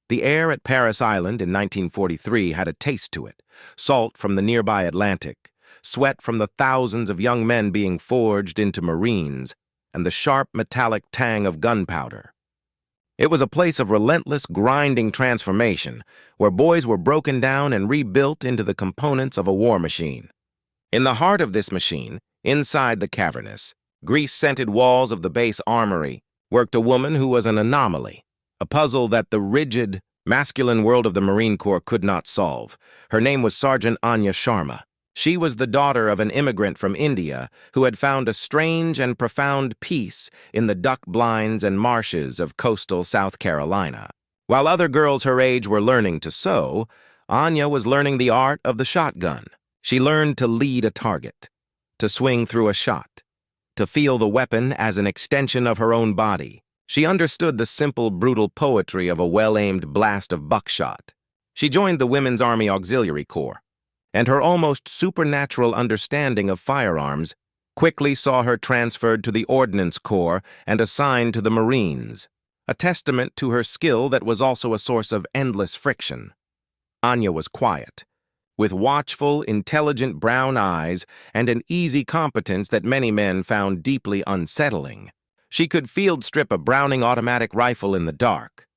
The air at Paris Island in 1943 had a taste to it, salt from the nearby Atlantic, sweat from the thousands of young men being forged into Marines, and the sharp metallic tang of gunpowder. It was a place of relentless, grinding transformation, where boys were broken down and rebuilt into the components of a war machine. In the heart of this machine, inside the cavernous, grease-scented walls of the base armory, worked a woman who was an anomaly, a puzzle that the rigid, masculine world of the Marine Corps could not solve. Her name was Sergeant Anya Sharma. She was the daughter of an immigrant from India who had found a strange and profound peace in the duck blinds and marshes of coastal South Carolina. While other girls her age were learning to sew, Anya was learning the art of the shotgun. She learned to lead a target, to swing through a shot, to feel the weapon as an extension of her own body. She understood the simple, brutal poetry of a well-aimed blast of buckshot. She joined the Women's Army Auxiliary Corps, and her almost supernatural understanding of firearms quickly saw her transferred to the Ordnance Corps and assigned to the Marines, a testament to her skill that was also a source of endless friction. Anya was quiet, with watchful, intelligent brown eyes and an easy competence that many men found deeply unsettling. She could field strip a Browning automatic rifle in the dark,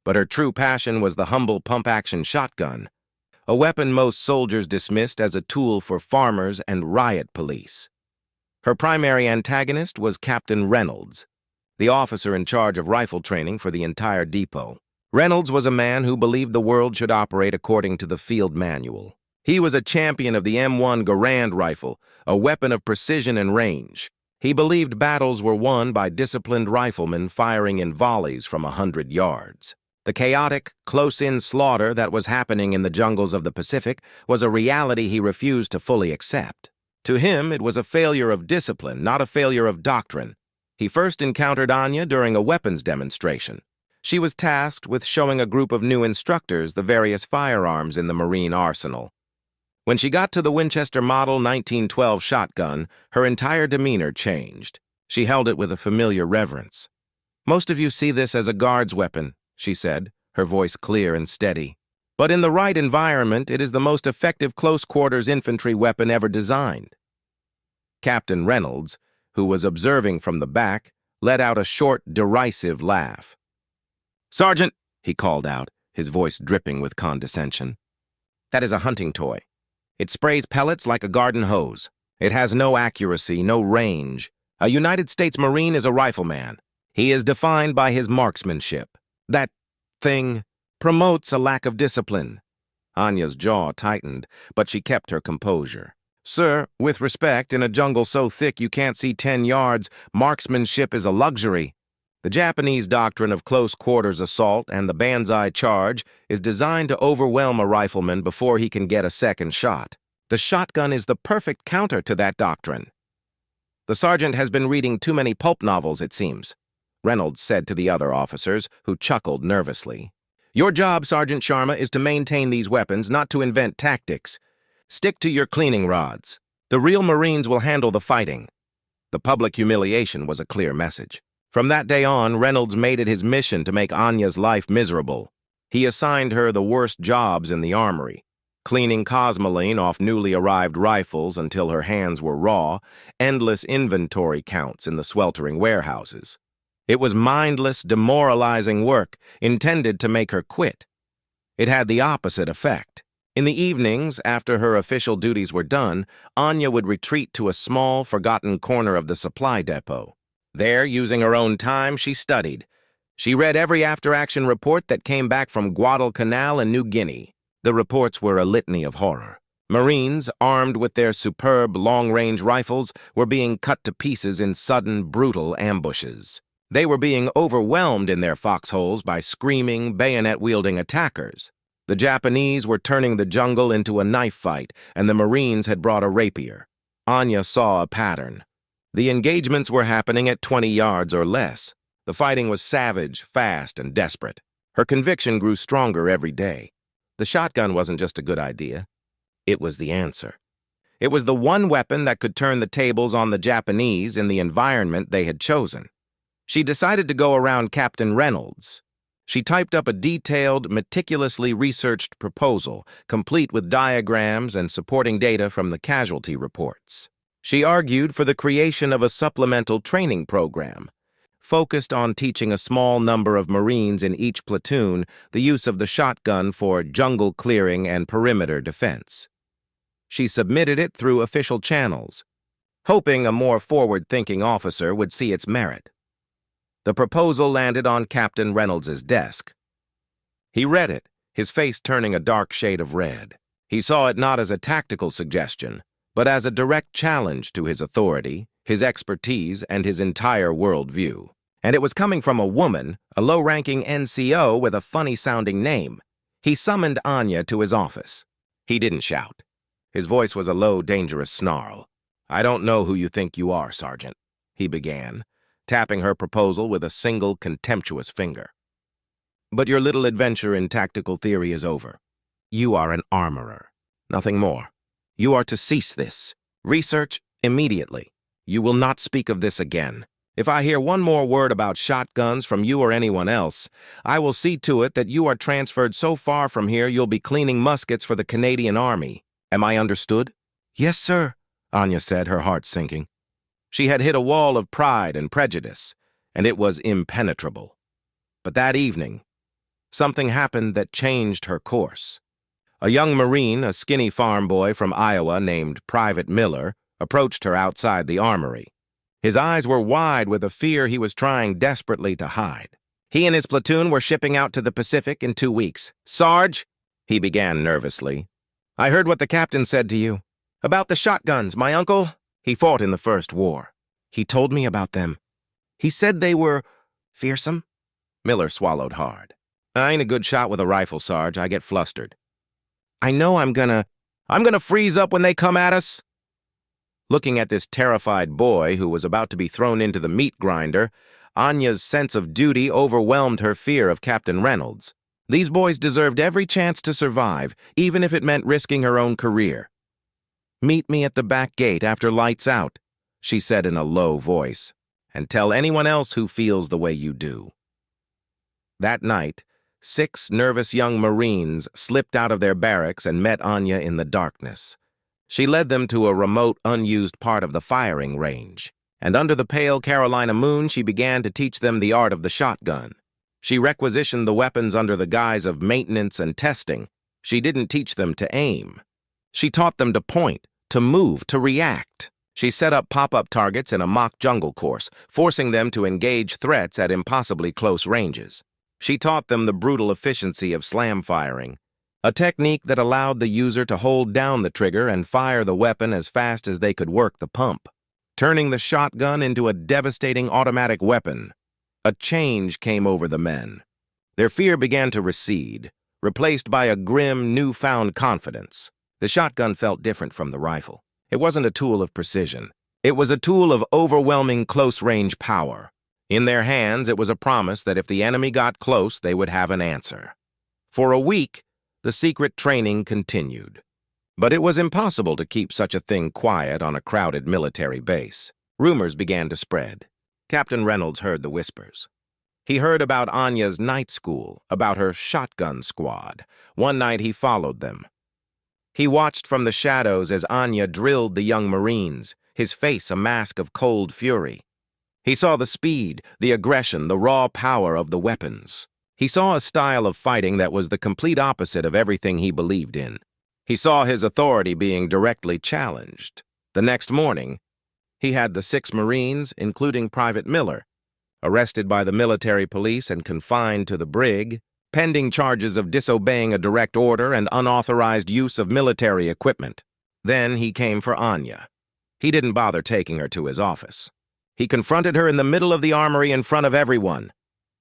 but her true passion was the humble pump-action shotgun, a weapon most soldiers dismissed as a tool for farmers and riot police. Her primary antagonist was Captain Reynolds, the officer in charge of rifle training for the entire depot. Reynolds was a man who believed the world should operate according to the field manual. He was a champion of the M1 Garand rifle, a weapon of precision and range. He believed battles were won by disciplined riflemen firing in volleys from 100 yards. The chaotic, close-in slaughter that was happening in the jungles of the Pacific was a reality he refused to fully accept. To him, it was a failure of discipline, not a failure of doctrine. He first encountered Anya during a weapons demonstration. She was tasked with showing a group of new instructors the various firearms in the Marine arsenal. When she got to the Winchester Model 1912 shotgun, her entire demeanor changed. She held it with a familiar reverence. "Most of you see this as a guard's weapon," she said, her voice clear and steady. "But in the right environment, it is the most effective close-quarters infantry weapon ever designed." Captain Reynolds, who was observing from the back, let out a short, derisive laugh. "Sergeant," he called out, his voice dripping with condescension, "that is a hunting toy. It sprays pellets like a garden hose. It has no accuracy, no range. A United States Marine is a rifleman. He is defined by his marksmanship. That thing promotes a lack of discipline." Anya's jaw tightened, but she kept her composure. "Sir, with respect, in a jungle so thick you can't see 10 yards, marksmanship is a luxury. The Japanese doctrine of close-quarters assault and the banzai charge is designed to overwhelm a rifleman before he can get a second shot. The shotgun is the perfect counter to that doctrine." "The sergeant has been reading too many pulp novels, it seems," Reynolds said to the other officers, who chuckled nervously. "Your job, Sergeant Sharma, is to maintain these weapons, not to invent tactics. Stick to your cleaning rods. The real Marines will handle the fighting." The public humiliation was a clear message. From that day on, Reynolds made it his mission to make Anya's life miserable. He assigned her the worst jobs in the armory, cleaning cosmoline off newly arrived rifles until her hands were raw, endless inventory counts in the sweltering warehouses. It was mindless, demoralizing work intended to make her quit. It had the opposite effect. In the evenings, after her official duties were done, Anya would retreat to a small, forgotten corner of the supply depot. There, using her own time, she studied. She read every after-action report that came back from Guadalcanal and New Guinea. The reports were a litany of horror. Marines, armed with their superb long-range rifles, were being cut to pieces in sudden, brutal ambushes. They were being overwhelmed in their foxholes by screaming, bayonet-wielding attackers. The Japanese were turning the jungle into a knife fight, and the Marines had brought a rapier. Anya saw a pattern. The engagements were happening at 20 yards or less. The fighting was savage, fast, and desperate. Her conviction grew stronger every day. The shotgun wasn't just a good idea. It was the answer. It was the one weapon that could turn the tables on the Japanese in the environment they had chosen. She decided to go around Captain Reynolds. She typed up a detailed, meticulously researched proposal, complete with diagrams and supporting data from the casualty reports. She argued for the creation of a supplemental training program, focused on teaching a small number of Marines in each platoon the use of the shotgun for jungle clearing and perimeter defense. She submitted it through official channels, hoping a more forward-thinking officer would see its merit. The proposal landed on Captain Reynolds's desk. He read it, his face turning a dark shade of red. He saw it not as a tactical suggestion, but as a direct challenge to his authority, his expertise, and his entire worldview. And it was coming from a woman, a low-ranking NCO with a funny-sounding name. He summoned Anya to his office. He didn't shout. His voice was a low, dangerous snarl. "I don't know who you think you are, Sergeant," he began, tapping her proposal with a single contemptuous finger. "But your little adventure in tactical theory is over. You are an armorer. Nothing more. You are to cease this. Research immediately. You will not speak of this again. If I hear one more word about shotguns from you or anyone else, I will see to it that you are transferred so far from here you'll be cleaning muskets for the Canadian Army. Am I understood?" "Yes, sir," Anya said, her heart sinking. She had hit a wall of pride and prejudice, and it was impenetrable. But that evening, something happened that changed her course. A young Marine, a skinny farm boy from Iowa named Private Miller, approached her outside the armory. His eyes were wide with a fear he was trying desperately to hide. He and his platoon were shipping out to the Pacific in 2 weeks. "Sarge," he began nervously, "I heard what the captain said to you. About the shotguns, my uncle. He fought in the First War. He told me about them. He said they were fearsome." Miller swallowed hard. "I ain't a good shot with a rifle, Sarge. I get flustered. I know I'm gonna freeze up when they come at us." Looking at this terrified boy who was about to be thrown into the meat grinder, Anya's sense of duty overwhelmed her fear of Captain Reynolds. These boys deserved every chance to survive, even if it meant risking her own career. "Meet me at the back gate after lights out," she said in a low voice, "and tell anyone else who feels the way you do." That night, 6 nervous young Marines slipped out of their barracks and met Anya in the darkness. She led them to a remote, unused part of the firing range, and under the pale Carolina moon she began to teach them the art of the shotgun. She requisitioned the weapons under the guise of maintenance and testing. She didn't teach them to aim. She taught them to point, to move, to react. She set up pop-up targets in a mock jungle course, forcing them to engage threats at impossibly close ranges. She taught them the brutal efficiency of slam firing, a technique that allowed the user to hold down the trigger and fire the weapon as fast as they could work the pump, turning the shotgun into a devastating automatic weapon. A change came over the men. Their fear began to recede, replaced by a grim, newfound confidence. The shotgun felt different from the rifle. It wasn't a tool of precision. It was a tool of overwhelming close-range power. In their hands, it was a promise that if the enemy got close, they would have an answer. For a week, the secret training continued. But it was impossible to keep such a thing quiet on a crowded military base. Rumors began to spread. Captain Reynolds heard the whispers. He heard about Anya's night school, about her shotgun squad. One night he followed them. He watched from the shadows as Anya drilled the young Marines, his face a mask of cold fury. He saw the speed, the aggression, the raw power of the weapons. He saw a style of fighting that was the complete opposite of everything he believed in. He saw his authority being directly challenged. The next morning, he had the 6 Marines, including Private Miller, arrested by the military police and confined to the brig, pending charges of disobeying a direct order and unauthorized use of military equipment. Then he came for Anya. He didn't bother taking her to his office. He confronted her in the middle of the armory in front of everyone.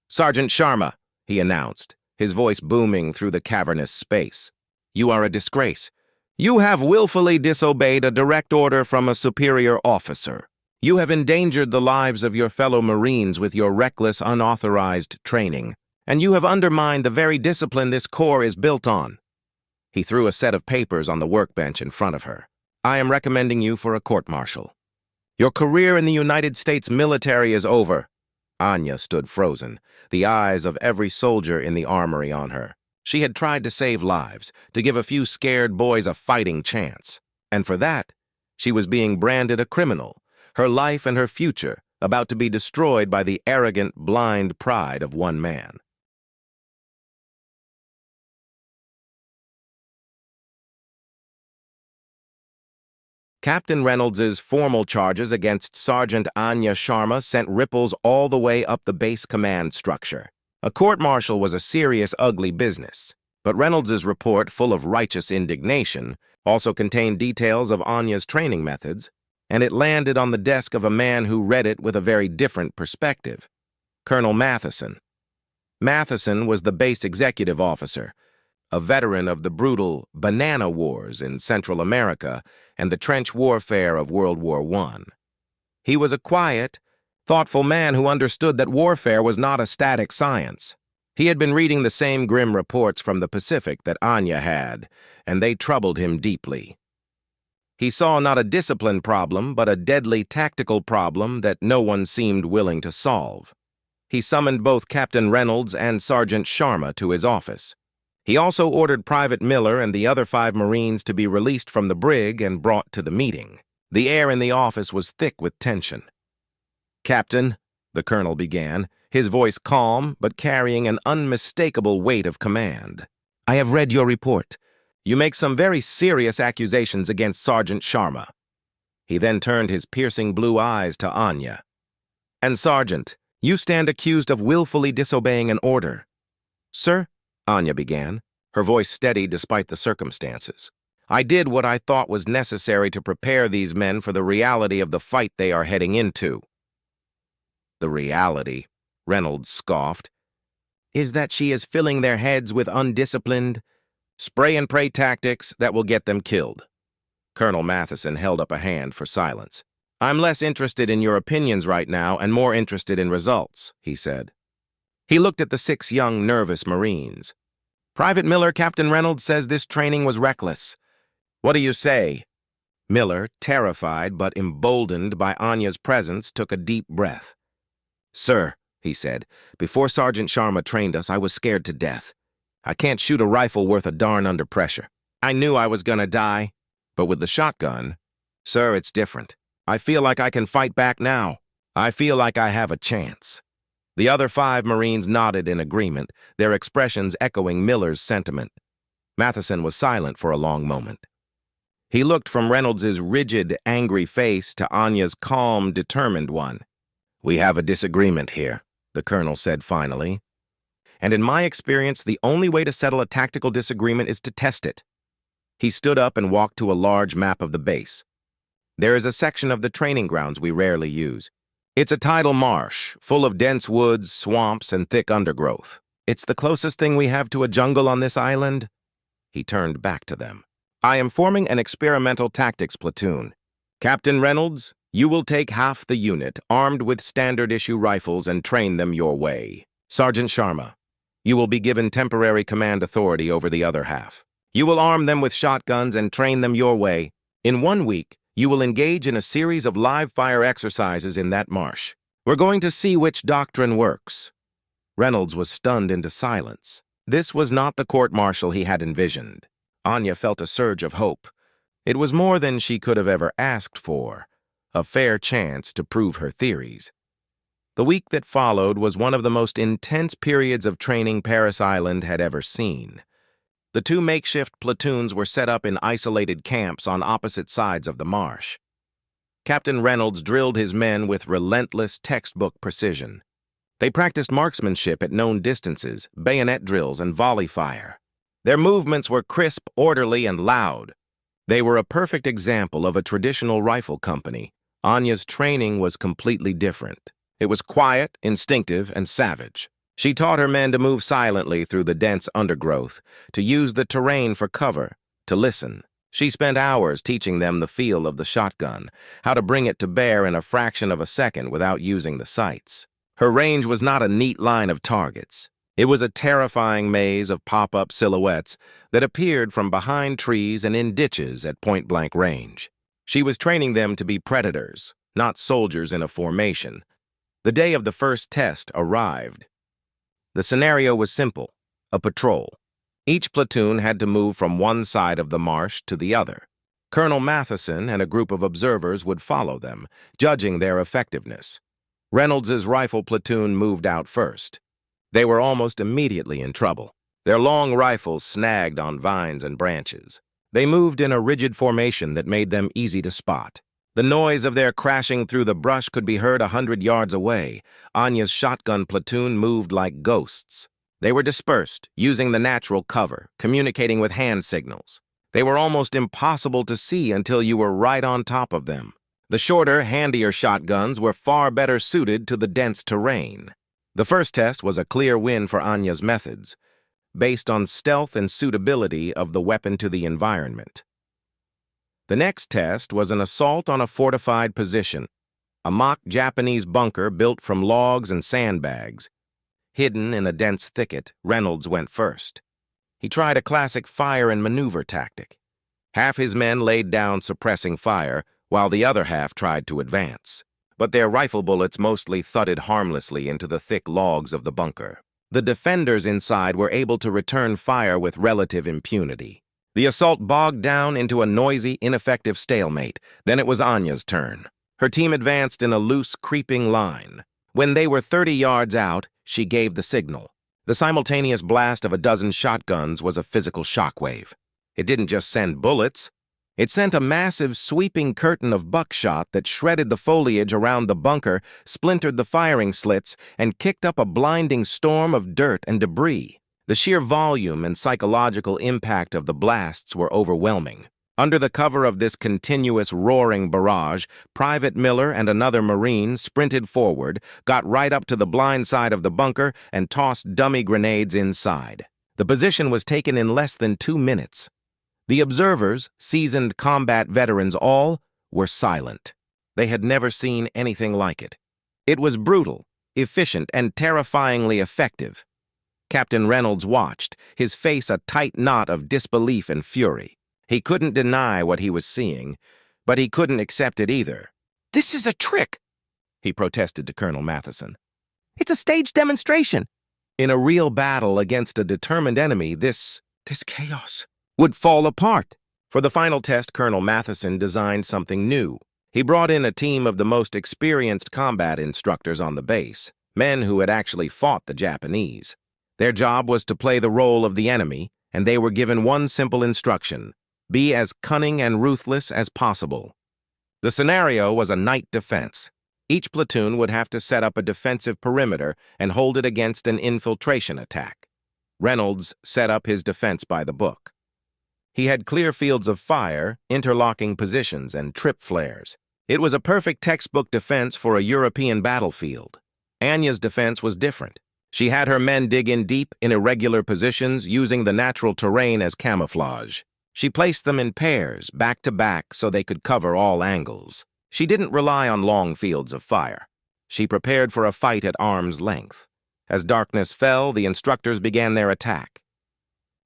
"Sergeant Sharma," he announced, his voice booming through the cavernous space. "You are a disgrace. You have willfully disobeyed a direct order from a superior officer. You have endangered the lives of your fellow Marines with your reckless, unauthorized training, and you have undermined the very discipline this corps is built on." He threw a set of papers on the workbench in front of her. "I am recommending you for a court-martial. Your career in the United States military is over. Anya stood frozen, the eyes of every soldier in the armory on her. She had tried to save lives, to give a few scared boys a fighting chance. And for that, she was being branded a criminal, her life and her future about to be destroyed by the arrogant, blind pride of one man. Captain Reynolds's formal charges against Sergeant Anya Sharma sent ripples all the way up the base command structure. A court-martial was a serious, ugly business, but Reynolds's report, full of righteous indignation, also contained details of Anya's training methods, and it landed on the desk of a man who read it with a very different perspective, Colonel Matheson. Matheson was the base executive officer, a veteran of the brutal Banana Wars in Central America and the trench warfare of World War I. He was a quiet, thoughtful man who understood that warfare was not a static science. He had been reading the same grim reports from the Pacific that Anya had, and they troubled him deeply. He saw not a discipline problem, but a deadly tactical problem that no one seemed willing to solve. He summoned both Captain Reynolds and Sergeant Sharma to his office. He also ordered Private Miller and the other 5 Marines to be released from the brig and brought to the meeting. The air in the office was thick with tension. "Captain," the colonel began, his voice calm but carrying an unmistakable weight of command. "I have read your report. You make some very serious accusations against Sergeant Sharma." He then turned his piercing blue eyes to Anya. "And Sergeant, you stand accused of willfully disobeying an order." "Sir," Anya began, her voice steady despite the circumstances, "I did what I thought was necessary to prepare these men for the reality of the fight they are heading into." "The reality," Reynolds scoffed, "is that she is filling their heads with undisciplined, spray-and-pray tactics that will get them killed." Colonel Matheson held up a hand for silence. "I'm less interested in your opinions right now and more interested in results," he said. He looked at the 6 young, nervous Marines. "Private Miller, Captain Reynolds says this training was reckless. What do you say?" Miller, terrified but emboldened by Anya's presence, took a deep breath. "Sir," he said, "before Sergeant Sharma trained us, I was scared to death. I can't shoot a rifle worth a darn under pressure. I knew I was gonna die. But with the shotgun, sir, it's different. I feel like I can fight back now. I feel like I have a chance." The other 5 Marines nodded in agreement, their expressions echoing Miller's sentiment. Matheson was silent for a long moment. He looked from Reynolds's rigid, angry face to Anya's calm, determined one. "We have a disagreement here," the colonel said finally. "And in my experience, the only way to settle a tactical disagreement is to test it." He stood up and walked to a large map of the base. "There is a section of the training grounds we rarely use. It's a tidal marsh, full of dense woods, swamps, and thick undergrowth. It's the closest thing we have to a jungle on this island." He turned back to them. "I am forming an experimental tactics platoon. Captain Reynolds, you will take half the unit, armed with standard-issue rifles, and train them your way. Sergeant Sharma, you will be given temporary command authority over the other half. You will arm them with shotguns and train them your way. In 1 week, you will engage in a series of live-fire exercises in that marsh. We're going to see which doctrine works." Reynolds was stunned into silence. This was not the court-martial he had envisioned. Anya felt a surge of hope. It was more than she could have ever asked for, a fair chance to prove her theories. The week that followed was one of the most intense periods of training Paris Island had ever seen. The 2 makeshift platoons were set up in isolated camps on opposite sides of the marsh. Captain Reynolds drilled his men with relentless textbook precision. They practiced marksmanship at known distances, bayonet drills, and volley fire. Their movements were crisp, orderly, and loud. They were a perfect example of a traditional rifle company. Anya's training was completely different. It was quiet, instinctive, and savage. She taught her men to move silently through the dense undergrowth, to use the terrain for cover, to listen. She spent hours teaching them the feel of the shotgun, how to bring it to bear in a fraction of a second without using the sights. Her range was not a neat line of targets. It was a terrifying maze of pop-up silhouettes that appeared from behind trees and in ditches at point-blank range. She was training them to be predators, not soldiers in a formation. The day of the first test arrived. The scenario was simple, a patrol. Each platoon had to move from one side of the marsh to the other. Colonel Matheson and a group of observers would follow them, judging their effectiveness. Reynolds's rifle platoon moved out first. They were almost immediately in trouble. Their long rifles snagged on vines and branches. They moved in a rigid formation that made them easy to spot. The noise of their crashing through the brush could be heard 100 yards away. Anya's shotgun platoon moved like ghosts. They were dispersed, using the natural cover, communicating with hand signals. They were almost impossible to see until you were right on top of them. The shorter, handier shotguns were far better suited to the dense terrain. The first test was a clear win for Anya's methods, based on stealth and suitability of the weapon to the environment. The next test was an assault on a fortified position, a mock Japanese bunker built from logs and sandbags. Hidden in a dense thicket, Reynolds went first. He tried a classic fire and maneuver tactic. Half his men laid down suppressing fire, while the other half tried to advance. But their rifle bullets mostly thudded harmlessly into the thick logs of the bunker. The defenders inside were able to return fire with relative impunity. The assault bogged down into a noisy, ineffective stalemate. Then it was Anya's turn. Her team advanced in a loose, creeping line. When they were 30 yards out, she gave the signal. The simultaneous blast of a dozen shotguns was a physical shockwave. It didn't just send bullets. It sent a massive, sweeping curtain of buckshot that shredded the foliage around the bunker, splintered the firing slits, and kicked up a blinding storm of dirt and debris. The sheer volume and psychological impact of the blasts were overwhelming. Under the cover of this continuous roaring barrage, Private Miller and another Marine sprinted forward, got right up to the blind side of the bunker, and tossed dummy grenades inside. The position was taken in less than 2 minutes. The observers, seasoned combat veterans all, were silent. They had never seen anything like it. It was brutal, efficient, and terrifyingly effective. Captain Reynolds watched, his face a tight knot of disbelief and fury. He couldn't deny what he was seeing, but he couldn't accept it either. "This is a trick," he protested to Colonel Matheson. "It's a staged demonstration." In a real battle against a determined enemy, this chaos would fall apart. For the final test, Colonel Matheson designed something new. He brought in a team of the most experienced combat instructors on the base, men who had actually fought the Japanese. Their job was to play the role of the enemy, and they were given one simple instruction: be as cunning and ruthless as possible. The scenario was a night defense. Each platoon would have to set up a defensive perimeter and hold it against an infiltration attack. Reynolds set up his defense by the book. He had clear fields of fire, interlocking positions, and trip flares. It was a perfect textbook defense for a European battlefield. Anya's defense was different. She had her men dig in deep in irregular positions, using the natural terrain as camouflage. She placed them in pairs, back to back, so they could cover all angles. She didn't rely on long fields of fire. She prepared for a fight at arm's length. As darkness fell, the instructors began their attack.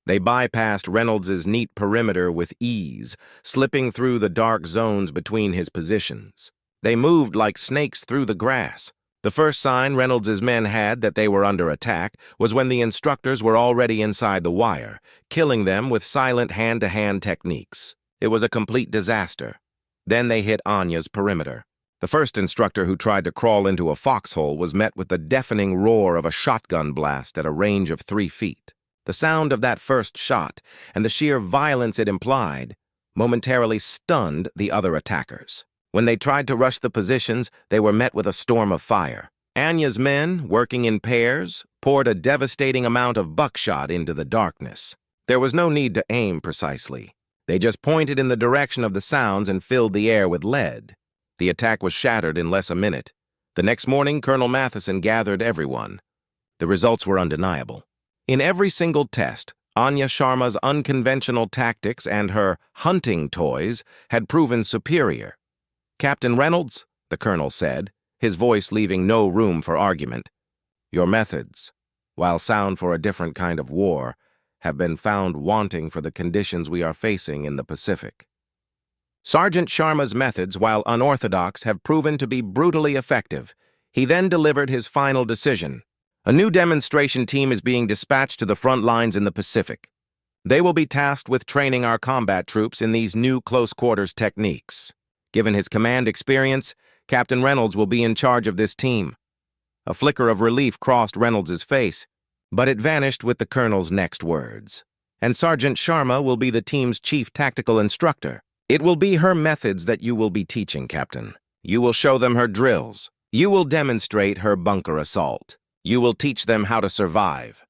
They bypassed Reynolds's neat perimeter with ease, slipping through the dark zones between his positions. They moved like snakes through the grass. The first sign Reynolds's men had that they were under attack was when the instructors were already inside the wire, killing them with silent hand-to-hand techniques. It was a complete disaster. Then they hit Anya's perimeter. The first instructor who tried to crawl into a foxhole was met with the deafening roar of a shotgun blast at a range of 3 feet. The sound of that first shot, and the sheer violence it implied, momentarily stunned the other attackers. When they tried to rush the positions, they were met with a storm of fire. Anya's men, working in pairs, poured a devastating amount of buckshot into the darkness. There was no need to aim precisely. They just pointed in the direction of the sounds and filled the air with lead. The attack was shattered in less a minute. The next morning, Colonel Matheson gathered everyone. The results were undeniable. In every single test, Anya Sharma's unconventional tactics and her hunting toys had proven superior. "Captain Reynolds," the colonel said, his voice leaving no room for argument, "your methods, while sound for a different kind of war, have been found wanting for the conditions we are facing in the Pacific. Sergeant Sharma's methods, while unorthodox, have proven to be brutally effective. He then delivered his final decision. A new demonstration team is being dispatched to the front lines in the Pacific. They will be tasked with training our combat troops in these new close-quarters techniques. Given his command experience, Captain Reynolds will be in charge of this team. A flicker of relief crossed Reynolds' face, but it vanished with the colonel's next words. And Sergeant Sharma will be the team's chief tactical instructor. It will be her methods that you will be teaching, Captain. You will show them her drills. You will demonstrate her bunker assault. You will teach them how to survive.